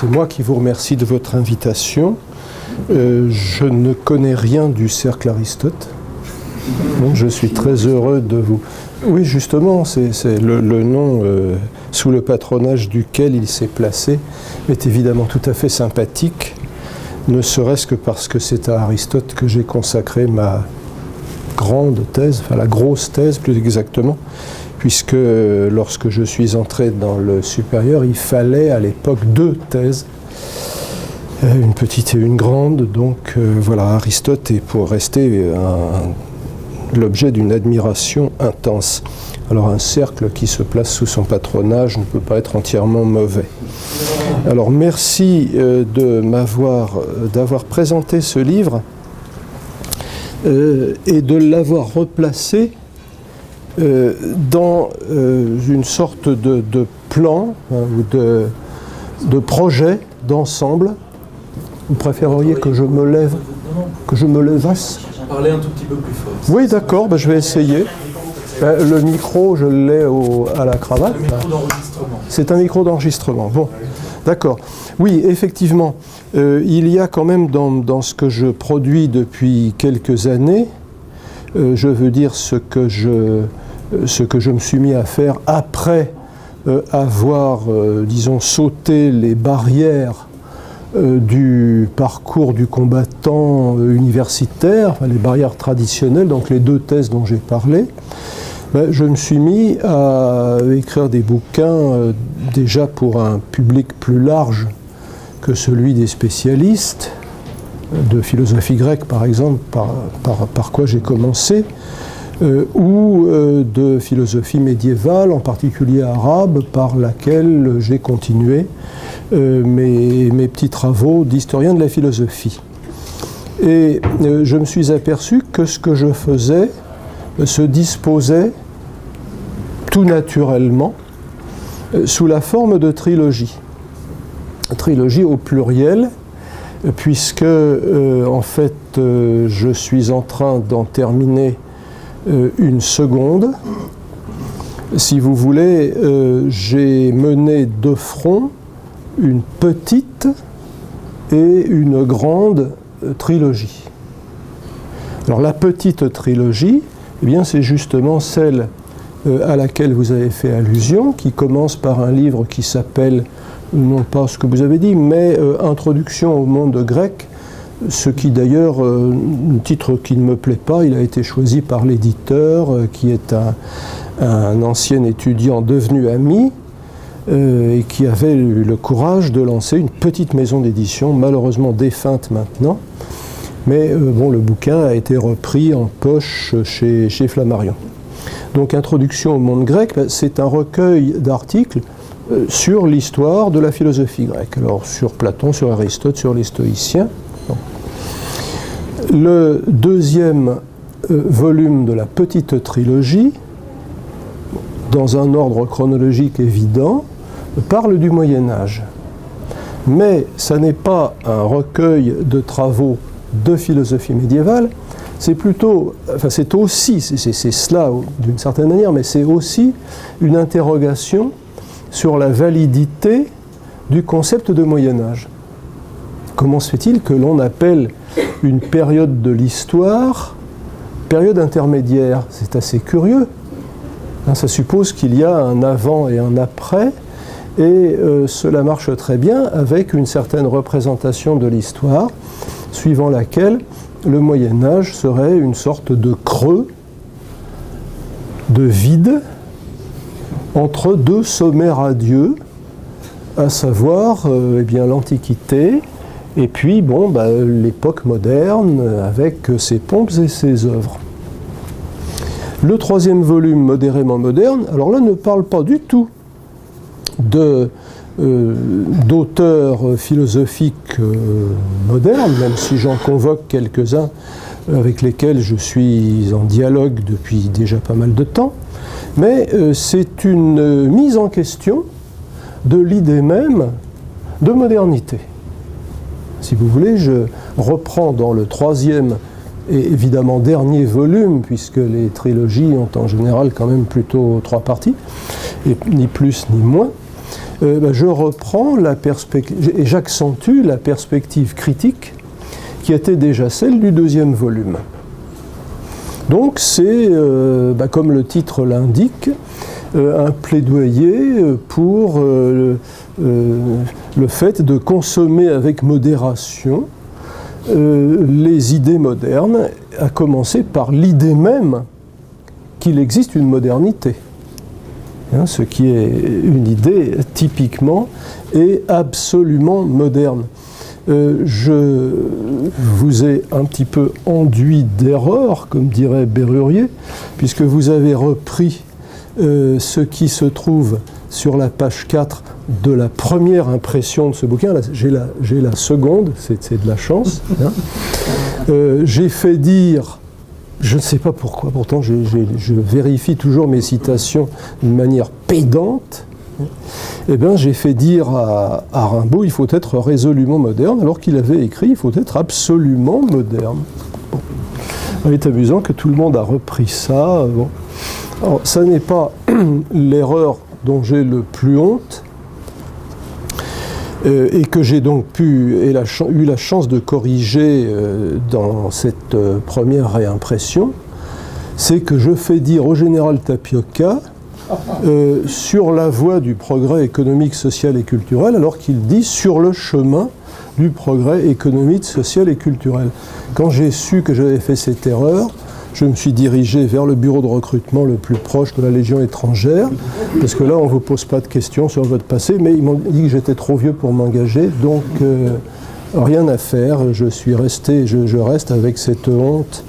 c'est moi qui vous remercie de votre invitation. Je ne connais rien du cercle Aristote. Donc, je suis très heureux de vous... Oui, justement, c'est le nom sous le patronage duquel il s'est placé est évidemment tout à fait sympathique, ne serait-ce que parce que c'est à Aristote que j'ai consacré ma grande thèse, enfin la grosse thèse plus exactement, puisque lorsque je suis entré dans le supérieur, il fallait à l'époque 2 thèses, une petite et une grande, donc voilà, Aristote est pour rester l'objet d'une admiration intense. Alors un cercle qui se place sous son patronage ne peut pas être entièrement mauvais. Alors merci d'avoir présenté ce livre et de l'avoir replacé dans une sorte de plan ou de projet d'ensemble. Vous préféreriez que je me lève, que je me levasse? Parlez un tout petit peu plus fort. Oui, d'accord, je vais essayer. Le micro, je l'ai à la cravate. Le micro d'enregistrement. C'est un micro d'enregistrement. Bon, d'accord. Oui, effectivement, il y a quand même dans ce que je produis depuis quelques années, je veux dire ce que je me suis mis à faire après avoir, disons, sauté les barrières du parcours du combattant universitaire, les barrières traditionnelles, donc les 2 thèses dont j'ai parlé. Je me suis mis à écrire des bouquins déjà pour un public plus large que celui des spécialistes, de philosophie grecque par exemple, par quoi j'ai commencé, ou de philosophie médiévale, en particulier arabe, par laquelle j'ai continué mes petits travaux d'historien de la philosophie. Et je me suis aperçu que ce que je faisais se disposait tout naturellement sous la forme de trilogie. Trilogie au pluriel, puisque en fait je suis en train d'en terminer une seconde. Si vous voulez, j'ai mené de front une petite et une grande trilogie. Alors la petite trilogie, eh bien, c'est justement celle à laquelle vous avez fait allusion, qui commence par un livre qui s'appelle, non pas ce que vous avez dit, mais Introduction au monde grec, ce qui d'ailleurs, un titre qui ne me plaît pas, il a été choisi par l'éditeur, qui est un ancien étudiant devenu ami, et qui avait eu le courage de lancer une petite maison d'édition, malheureusement défunte maintenant, mais bon, le bouquin a été repris en poche chez Flammarion. Donc Introduction au monde grec, c'est un recueil d'articles sur l'histoire de la philosophie grecque, alors sur Platon, sur Aristote, sur les stoïciens. Bon. Le deuxième volume de la petite trilogie, dans un ordre chronologique évident, parle du Moyen-Âge. Mais ça n'est pas un recueil de travaux de philosophie médiévale, c'est plutôt, enfin c'est aussi, c'est cela d'une certaine manière, mais c'est aussi une interrogation sur la validité du concept de Moyen-Âge. Comment se fait-il que l'on appelle une période de l'histoire période intermédiaire? C'est assez curieux. Ça suppose qu'il y a un avant et un après, et cela marche très bien avec une certaine représentation de l'histoire, suivant laquelle le Moyen-Âge serait une sorte de creux, de vide, entre 2 sommets radieux, à savoir eh bien, l'Antiquité, et puis bon, l'époque moderne, avec ses pompes et ses œuvres. Le 3e volume, Modérément moderne, alors là ne parle pas du tout d'auteurs philosophiques modernes, même si j'en convoque quelques-uns avec lesquels je suis en dialogue depuis déjà pas mal de temps, mais c'est une mise en question de l'idée même de modernité. Si vous voulez, je reprends dans le 3e et évidemment dernier volume, puisque les trilogies ont en général quand même plutôt 3 parties, et ni plus ni moins, je reprends la perspective, et j'accentue la perspective critique qui était déjà celle du deuxième volume. Donc c'est, comme le titre l'indique, un plaidoyer pour le fait de consommer avec modération les idées modernes, à commencer par l'idée même qu'il existe une modernité. Ce qui est une idée typiquement et absolument moderne. Je vous ai un petit peu enduit d'erreur, comme dirait Bérurier, puisque vous avez repris ce qui se trouve sur la page 4 de la première impression de ce bouquin. Là, j'ai la seconde, c'est de la chance. J'ai fait dire, je ne sais pas pourquoi, pourtant je vérifie toujours mes citations d'une manière pédante. J'ai fait dire à Rimbaud, il faut être résolument moderne, alors qu'il avait écrit, il faut être absolument moderne. Bon. Il est amusant que tout le monde a repris ça. Bon. Alors, ça n'est pas l'erreur dont j'ai le plus honte, et que j'ai donc eu la chance de corriger dans cette première réimpression, c'est que je fais dire au général Tapioca sur la voie du progrès économique, social et culturel, alors qu'il dit sur le chemin du progrès économique, social et culturel. Quand j'ai su que j'avais fait cette erreur, je me suis dirigé vers le bureau de recrutement le plus proche de la Légion étrangère, parce que là, on ne vous pose pas de questions sur votre passé, mais ils m'ont dit que j'étais trop vieux pour m'engager, donc rien à faire. Je reste avec cette honte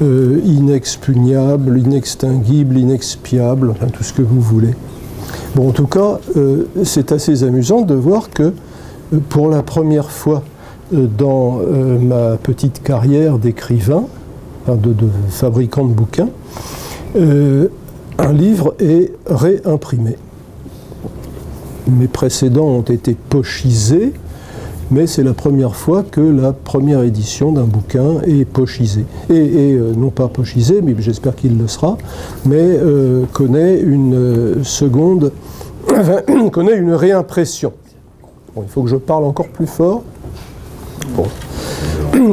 inexpugnable, inextinguible, inexpiable, enfin tout ce que vous voulez. Bon, en tout cas, c'est assez amusant de voir que pour la première fois dans ma petite carrière d'écrivain, de fabricant de bouquins, un livre est réimprimé. Mes précédents ont été pochisés, mais c'est la première fois que la première édition d'un bouquin est pochisée. Et non pas pochisée, mais j'espère qu'il le sera, mais connaît une seconde, connaît une réimpression. Bon, il faut que je parle encore plus fort. Bon.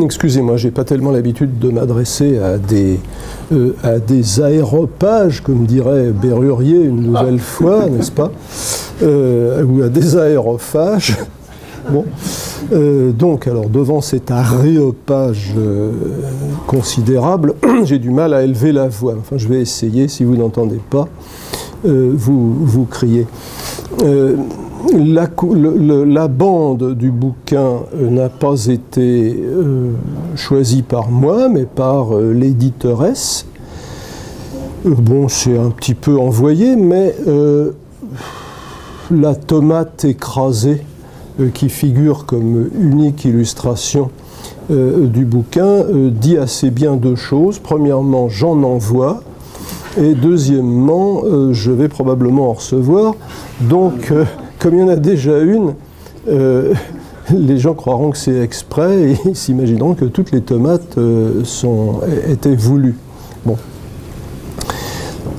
Excusez-moi, j'ai pas tellement l'habitude de m'adresser à des aéropages, comme dirait Bérurier une nouvelle fois, n'est-ce pas, ou à des aérophages. Bon. Donc, alors, devant cet aréopage considérable, j'ai du mal à élever la voix. Enfin, je vais essayer, si vous n'entendez pas, vous criez. La bande du bouquin n'a pas été choisie par moi, mais par l'éditeuresse. Bon, c'est un petit peu envoyé, mais la tomate écrasée qui figure comme unique illustration du bouquin dit assez bien deux choses. Premièrement, j'en envoie, et deuxièmement, je vais probablement en recevoir. Donc, comme il y en a déjà une, les gens croiront que c'est exprès et ils s'imagineront que toutes les tomates étaient voulues. Bon.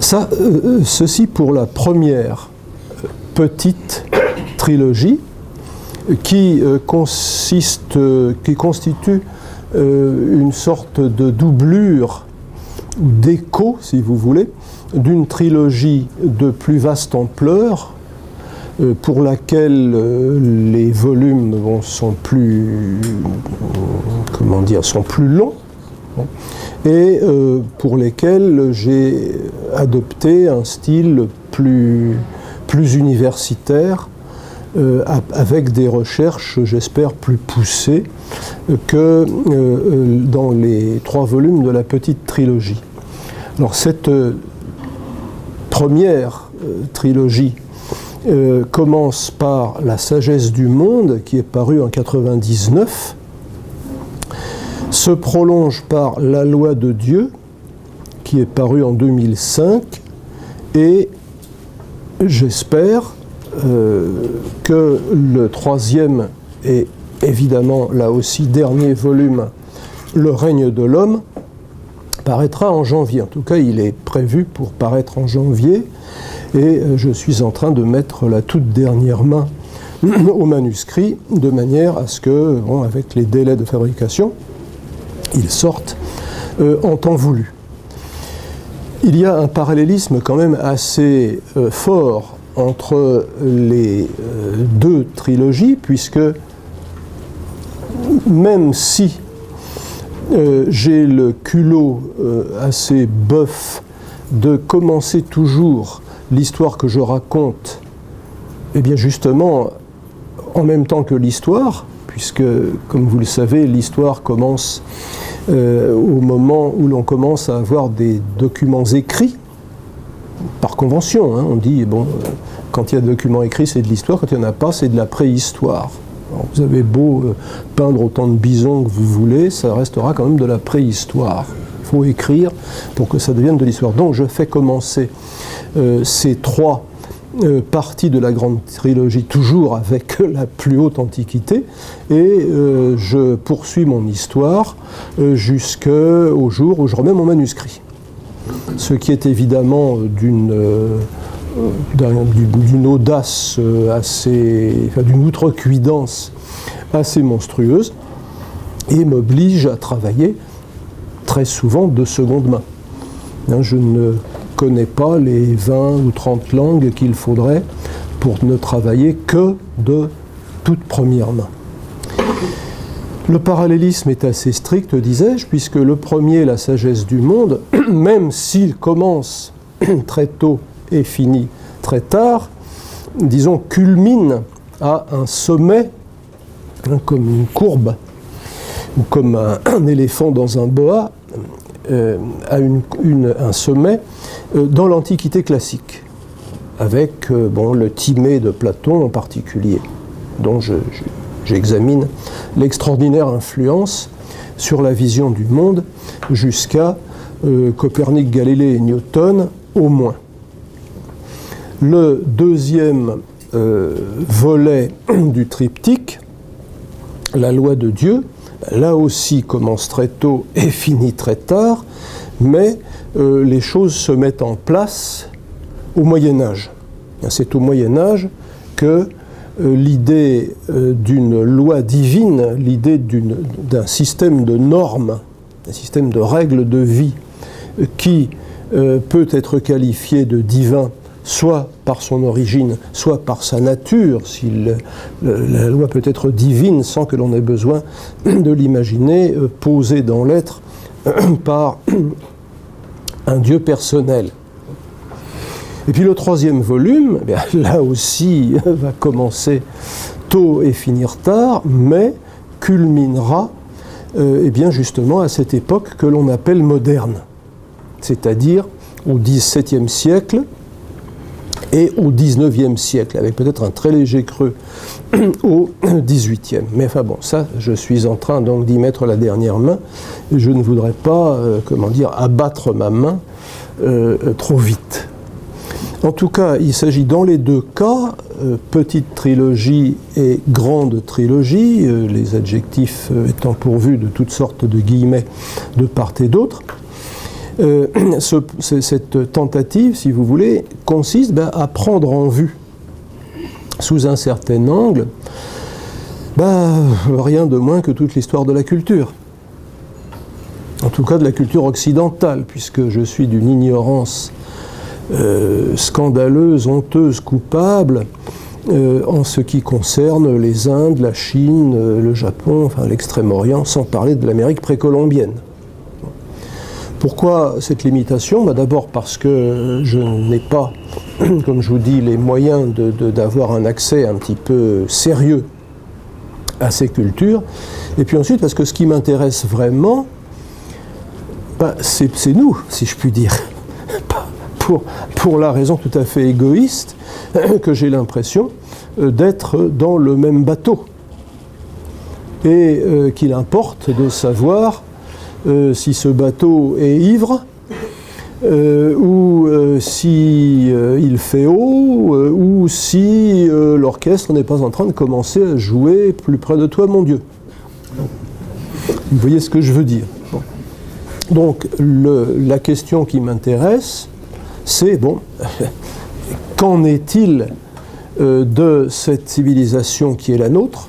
Ceci pour la première petite trilogie qui constitue une sorte de doublure ou d'écho, si vous voulez, d'une trilogie de plus vaste ampleur, pour laquelle les volumes sont plus longs, et pour lesquels j'ai adopté un style plus universitaire, avec des recherches, j'espère, plus poussées que dans les 3 volumes de la petite trilogie. Alors cette première trilogie commence par La sagesse du monde, qui est paru en 1999, se prolonge par La loi de Dieu, qui est paru en 2005, et j'espère que le 3e et évidemment là aussi dernier volume, Le règne de l'homme, paraîtra en janvier. En tout cas, il est prévu pour paraître en janvier. et je suis en train de mettre la toute dernière main au manuscrit, de manière à ce que, bon, avec les délais de fabrication, il sorte en temps voulu. Il y a un parallélisme quand même assez fort entre les deux trilogies, puisque même si j'ai le culot assez bœuf de commencer toujours l'histoire que je raconte, eh bien justement en même temps que l'histoire, puisque, comme vous le savez, l'histoire commence au moment où l'on commence à avoir des documents écrits, par convention, hein, on dit, bon, quand il y a des documents écrits, c'est de l'histoire, quand il n'y en a pas, c'est de la préhistoire. Alors, vous avez beau peindre autant de bisons que vous voulez, ça restera quand même de la préhistoire. Il faut écrire pour que ça devienne de l'histoire. Donc je fais commencer ces trois partie de la grande trilogie, toujours avec la plus haute antiquité, et je poursuis mon histoire jusqu'au jour où je remets mon manuscrit. Ce qui est évidemment d'une audace assez, enfin, d'une outrecuidance assez monstrueuse, et m'oblige à travailler très souvent de seconde main. Hein, je ne connais pas les 20 ou 30 langues qu'il faudrait pour ne travailler que de toute première main. Le parallélisme est assez strict, disais-je, puisque le premier, la sagesse du monde, même s'il commence très tôt et finit très tard, disons, culmine à un sommet, hein, comme une courbe, ou comme un éléphant dans un boa, à un sommet dans l'Antiquité classique, avec le Timée de Platon en particulier, dont j'examine l'extraordinaire influence sur la vision du monde jusqu'à Copernic, Galilée et Newton au moins. Le deuxième volet du triptyque, la loi de Dieu, là aussi commence très tôt et finit très tard, mais les choses se mettent en place au Moyen-Âge. C'est au Moyen-Âge que l'idée d'une loi divine, l'idée d'un système de normes, un système de règles de vie qui peut être qualifié de divin, soit par son origine, soit par sa nature. La loi peut être divine sans que l'on ait besoin de l'imaginer, posée dans l'être par un Dieu personnel. Et puis le troisième volume, eh bien, là aussi, va commencer tôt et finir tard, mais culminera eh bien, justement à cette époque que l'on appelle moderne, c'est-à-dire au XVIIe siècle et au XIXe siècle, avec peut-être un très léger creux au XVIIIe. Mais enfin bon, ça, je suis en train donc d'y mettre la dernière main, et je ne voudrais pas, abattre ma main trop vite. En tout cas, il s'agit dans les deux cas, petite trilogie et grande trilogie, les adjectifs étant pourvus de toutes sortes de guillemets de part et d'autre. Cette tentative, si vous voulez, consiste à prendre en vue, sous un certain angle, rien de moins que toute l'histoire de la culture. En tout cas de la culture occidentale, puisque je suis d'une ignorance scandaleuse, honteuse, coupable, en ce qui concerne les Indes, la Chine, le Japon, enfin l'Extrême-Orient, sans parler de l'Amérique précolombienne. Pourquoi cette limitation ? D'abord parce que je n'ai pas, comme je vous dis, les moyens d'avoir un accès un petit peu sérieux à ces cultures. Et puis ensuite parce que ce qui m'intéresse vraiment, c'est nous, si je puis dire. Pour la raison tout à fait égoïste que j'ai l'impression d'être dans le même bateau. Et qu'il importe de savoir si ce bateau est ivre, ou si il fait haut, ou si l'orchestre n'est pas en train de commencer à jouer plus près de toi, mon Dieu. Vous voyez ce que je veux dire. Bon. Donc la question qui m'intéresse, c'est, qu'en est-il de cette civilisation qui est la nôtre,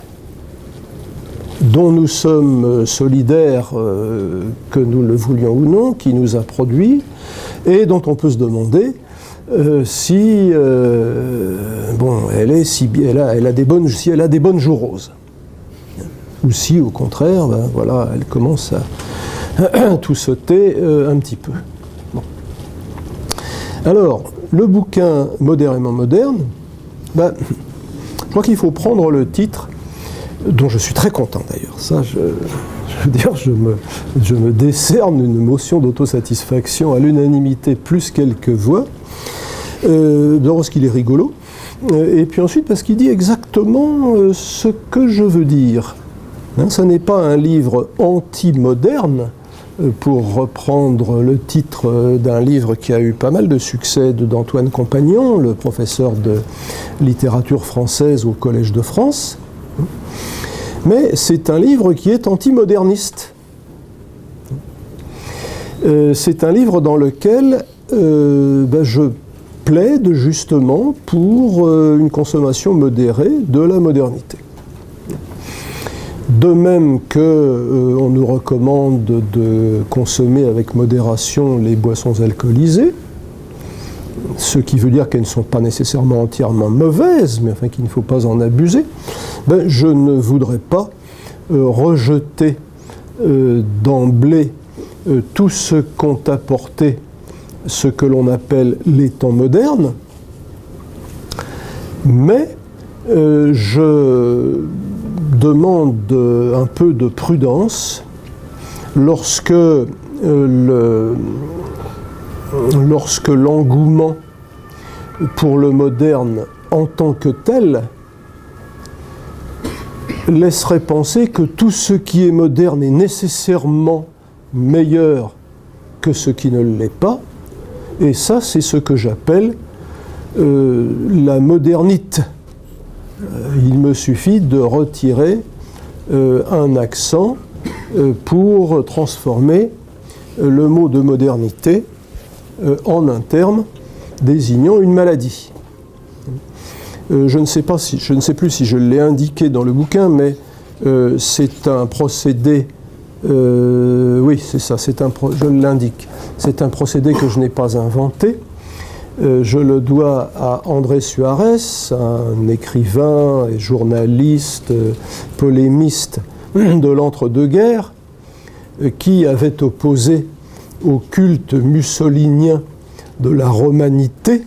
dont nous sommes solidaires, que nous le voulions ou non, qui nous a produits, et dont on peut se demander si elle a des bonnes joues roses, ou si au contraire, voilà, elle commence à tout sauter un petit peu. Bon. Alors, le bouquin Modérément moderne, je crois qu'il faut prendre le titre, dont je suis très content d'ailleurs. Ça, je veux dire, je me décerne une motion d'autosatisfaction à l'unanimité plus quelques voix. D'abord parce qu'il est rigolo, et puis ensuite parce qu'il dit exactement ce que je veux dire. Ça n'est pas un livre anti-moderne, pour reprendre le titre d'un livre qui a eu pas mal de succès d'Antoine Compagnon, le professeur de littérature française au Collège de France. Mais c'est un livre qui est anti-moderniste. C'est un livre dans lequel je plaide justement pour une consommation modérée de la modernité. De même qu'on nous recommande de consommer avec modération les boissons alcoolisées, ce qui veut dire qu'elles ne sont pas nécessairement entièrement mauvaises, mais enfin qu'il ne faut pas en abuser, je ne voudrais pas rejeter d'emblée tout ce qu'ont apporté ce que l'on appelle les temps modernes, mais je demande un peu de prudence lorsque l'engouement pour le moderne en tant que tel laisserait penser que tout ce qui est moderne est nécessairement meilleur que ce qui ne l'est pas, et ça c'est ce que j'appelle la modernité. Il me suffit de retirer un accent pour transformer le mot de modernité en un terme désignant une maladie. Je ne sais plus si je l'ai indiqué dans le bouquin, mais c'est un procédé. Oui, c'est ça. Je l'indique. C'est un procédé que je n'ai pas inventé. Je le dois à André Suarez, un écrivain et journaliste, polémiste de l'entre-deux-guerres, qui avait opposé au culte mussolinien de la romanité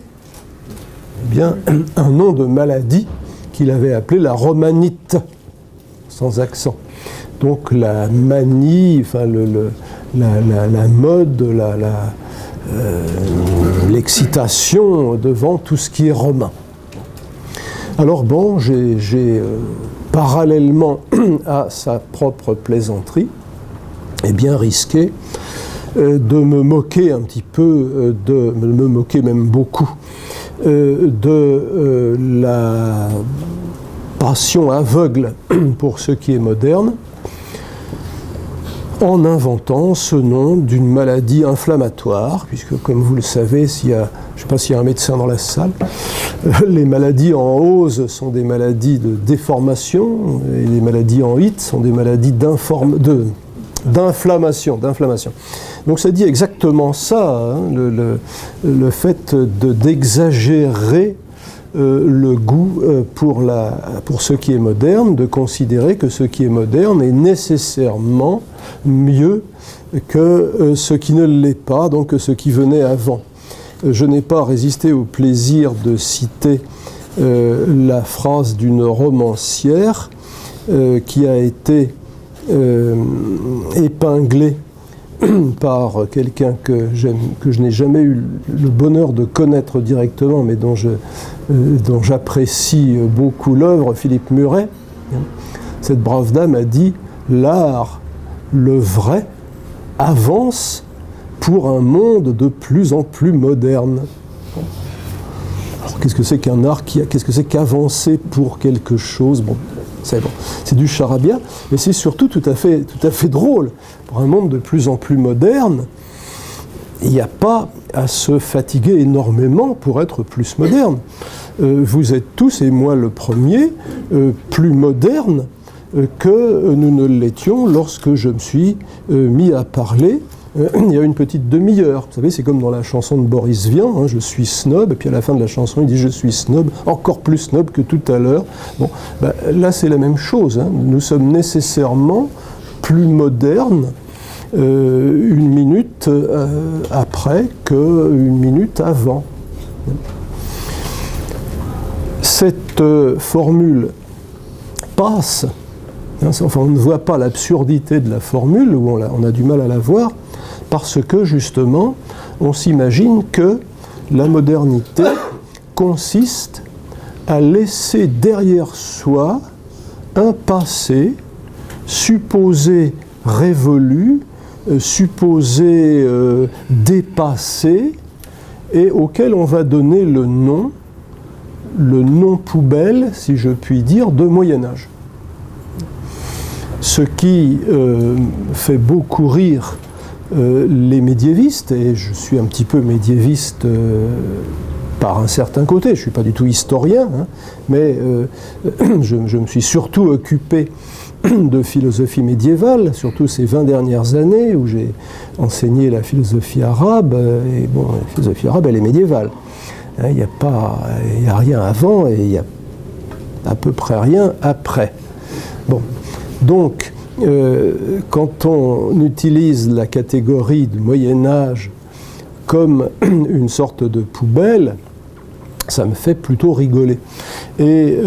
un nom de maladie qu'il avait appelé la romanite, sans accent. Donc la manie, enfin la mode, l'excitation devant tout ce qui est romain. Alors j'ai parallèlement à sa propre plaisanterie, risqué de me moquer un petit peu, de me moquer même beaucoup, de la passion aveugle pour ce qui est moderne, en inventant ce nom d'une maladie inflammatoire, puisque comme vous le savez, je ne sais pas s'il y a un médecin dans la salle, les maladies en ose sont des maladies de déformation, et les maladies en it sont des maladies d'inflammation. Donc ça dit exactement ça, le fait d'exagérer le goût pour ce qui est moderne, de considérer que ce qui est moderne est nécessairement mieux que ce qui ne l'est pas, donc que ce qui venait avant. Je n'ai pas résisté au plaisir de citer la phrase d'une romancière qui a été épinglée par quelqu'un que je n'ai jamais eu le bonheur de connaître directement, mais dont j'apprécie beaucoup l'œuvre, Philippe Muret. Cette brave dame a dit « L'art, le vrai, avance pour un monde de plus en plus moderne. » Alors qu'est-ce que c'est qu'un art qu'est-ce que c'est qu'avancer pour quelque chose ? C'est du charabia, mais c'est surtout tout à fait drôle. Pour un monde de plus en plus moderne, il n'y a pas à se fatiguer énormément pour être plus moderne. Vous êtes tous, et moi le premier, plus modernes que nous ne l'étions lorsque je me suis mis à parler il y a une petite demi-heure. Vous savez, c'est comme dans la chanson de Boris Vian, hein, je suis snob, et puis à la fin de la chanson, il dit je suis snob, encore plus snob que tout à l'heure. Bon, ben, là, c'est la même chose. Hein. Nous sommes nécessairement plus modernes une minute après qu'une minute avant. Cette formule passe. Enfin, on ne voit pas l'absurdité de la formule, ou on a du mal à la voir, parce que justement, on s'imagine que la modernité consiste à laisser derrière soi un passé supposé révolu, supposé dépassé, et auquel on va donner le nom poubelle, si je puis dire, de Moyen-Âge. Ce qui fait beaucoup rire les médiévistes, et je suis un petit peu médiéviste par un certain côté, je ne suis pas du tout historien, hein, mais je me suis surtout occupé de philosophie médiévale, surtout ces 20 dernières années où j'ai enseigné la philosophie arabe, et bon, la philosophie arabe, elle est médiévale. Il n'y a rien avant et il n'y a à peu près rien après. Bon. Donc, quand on utilise la catégorie du Moyen-Âge comme une sorte de poubelle, ça me fait plutôt rigoler. Et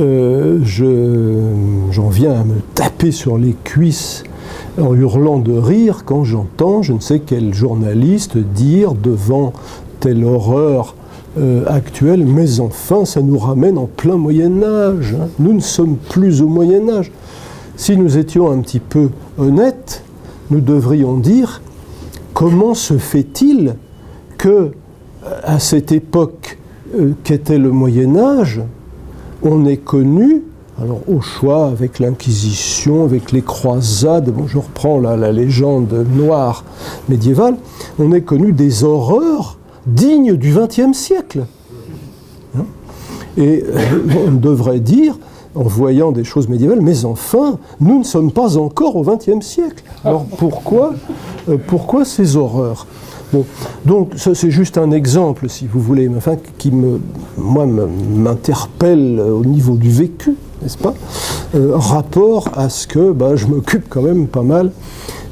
j'en viens à me taper sur les cuisses en hurlant de rire quand j'entends je ne sais quel journaliste dire devant telle horreur actuelle, mais enfin, ça nous ramène en plein Moyen-Âge. Hein. Nous ne sommes plus au Moyen-Âge. Si nous étions un petit peu honnêtes, nous devrions dire comment se fait-il que, à cette époque qu'était le Moyen-Âge, on ait connu, alors au choix avec l'Inquisition, avec les croisades, bon, je reprends la légende noire médiévale, on ait connu des horreurs dignes du XXe siècle. Hein? Et on devrait dire, en voyant des choses médiévales, mais enfin, nous ne sommes pas encore au XXe siècle. Alors pourquoi ces horreurs? Bon, donc ça c'est juste un exemple, si vous voulez, mais enfin, qui m'interpelle au niveau du vécu, n'est-ce pas, rapport à ce que je m'occupe quand même pas mal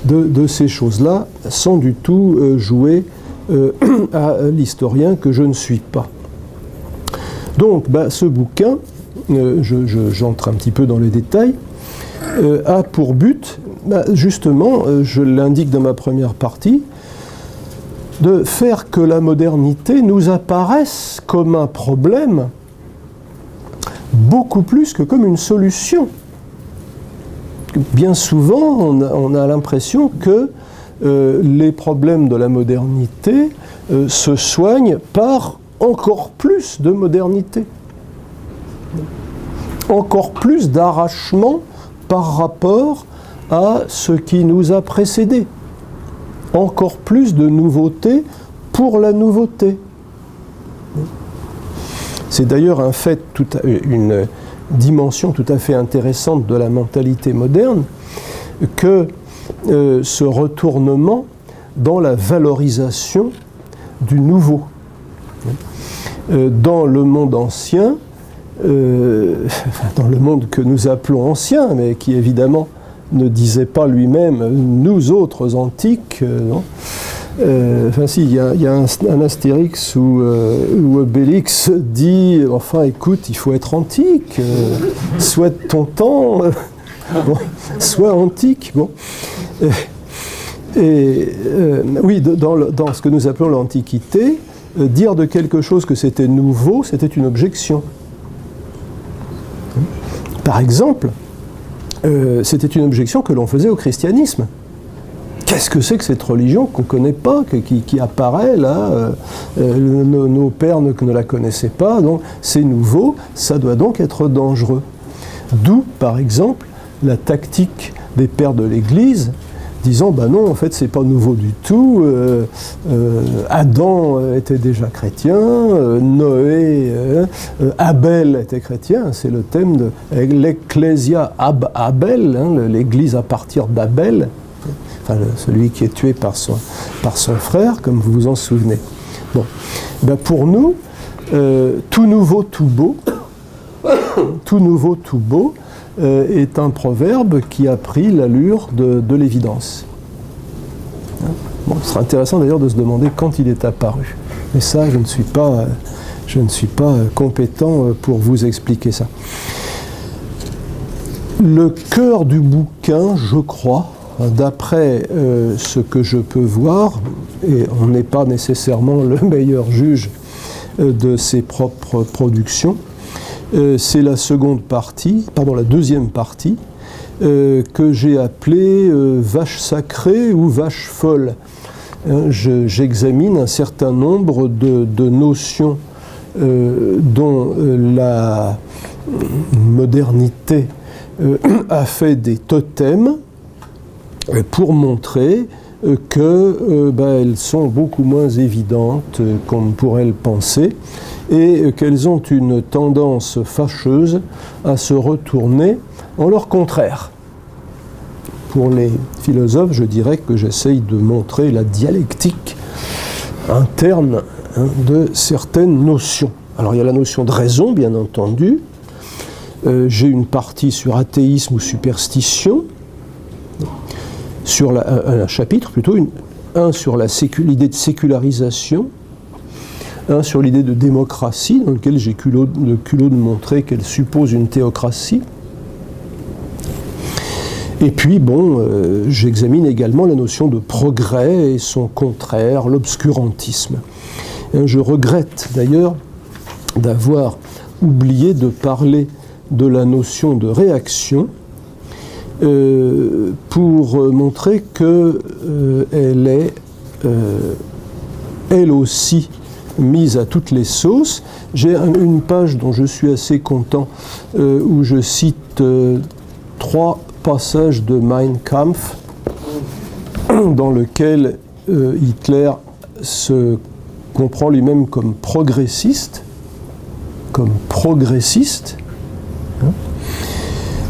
de ces choses-là, sans du tout jouer à l'historien que je ne suis pas. Donc, ce bouquin, j'entre un petit peu dans les détails, a pour but, justement, je l'indique dans ma première partie, de faire que la modernité nous apparaisse comme un problème beaucoup plus que comme une solution. Bien souvent, on a l'impression que les problèmes de la modernité se soignent par encore plus de modernité. Encore plus d'arrachement par rapport à ce qui nous a précédés. Encore plus de nouveautés pour la nouveauté. C'est d'ailleurs un fait, une dimension tout à fait intéressante de la mentalité moderne, que ce retournement dans la valorisation du nouveau. Dans le monde ancien, dans le monde que nous appelons ancien, mais qui évidemment ne disait pas lui-même nous autres antiques, non. Enfin si, il y a un Astérix où Obélix dit enfin écoute, il faut être antique, soit de ton temps, bon, soit antique, bon. Oui, dans ce que nous appelons l'Antiquité, dire de quelque chose que c'était nouveau, c'était une objection. Par exemple, c'était une objection que l'on faisait au christianisme. Qu'est-ce que c'est que cette religion qu'on ne connaît pas, qui apparaît là, nos pères ne la connaissaient pas, donc c'est nouveau, ça doit donc être dangereux. D'où, par exemple, la tactique des pères de l'Église disant ben non, en fait, c'est pas nouveau du tout. Adam était déjà chrétien, Noé, Abel était chrétien. C'est le thème de l'Ecclesia ab Abel, hein, l'Église à partir d'Abel, enfin celui qui est tué par son frère, comme vous vous en souvenez. Bon, ben pour nous, tout nouveau, tout beau, tout nouveau, tout beau. Est un proverbe qui a pris l'allure de l'évidence. Bon, ce sera intéressant d'ailleurs de se demander quand il est apparu. Mais ça, je ne suis pas compétent pour vous expliquer ça. Le cœur du bouquin, je crois, d'après ce que je peux voir, et on n'est pas nécessairement le meilleur juge de ses propres productions, c'est la deuxième partie, que j'ai appelée vache sacrée ou vache folle. J'examine un certain nombre de notions dont la modernité a fait des totems pour montrer qu'elles sont beaucoup moins évidentes qu'on pourrait le penser et qu'elles ont une tendance fâcheuse à se retourner en leur contraire. Pour les philosophes, je dirais que j'essaye de montrer la dialectique interne de certaines notions. Alors il y a la notion de raison, bien entendu. J'ai une partie sur athéisme ou superstition, sur un chapitre plutôt, un sur l'idée de sécularisation, un sur l'idée de démocratie, dans lequel j'ai le culot de montrer qu'elle suppose une théocratie. Et puis, bon, j'examine également la notion de progrès et son contraire, l'obscurantisme. Je regrette d'ailleurs d'avoir oublié de parler de la notion de réaction pour montrer qu'elle est elle aussi mise à toutes les sauces. J'ai une page dont je suis assez content où je cite 3 passages de Mein Kampf dans lequel Hitler se comprend lui-même comme progressiste.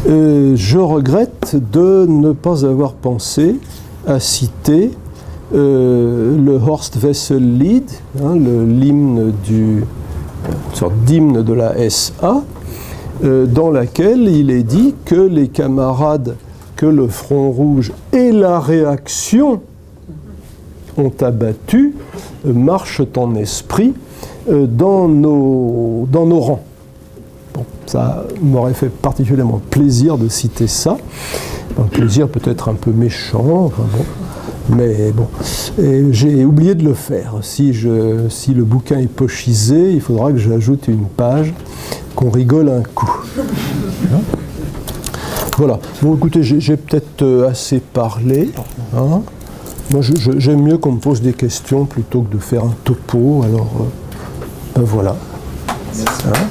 Je regrette de ne pas avoir pensé à citer le Horst-Wessel-Lied, l'hymne une sorte d'hymne de la SA, dans laquelle il est dit que les camarades que le Front Rouge et la réaction ont abattus marchent en esprit dans nos rangs. Bon, ça m'aurait fait particulièrement plaisir de citer ça, un plaisir peut-être un peu méchant, enfin bon. Mais bon, et j'ai oublié de le faire. Si le bouquin est pochisé, il faudra que j'ajoute une page, qu'on rigole un coup. Voilà. Bon, écoutez, j'ai peut-être assez parlé. Hein. Moi, j'aime mieux qu'on me pose des questions plutôt que de faire un topo. Alors, ben voilà. Hein.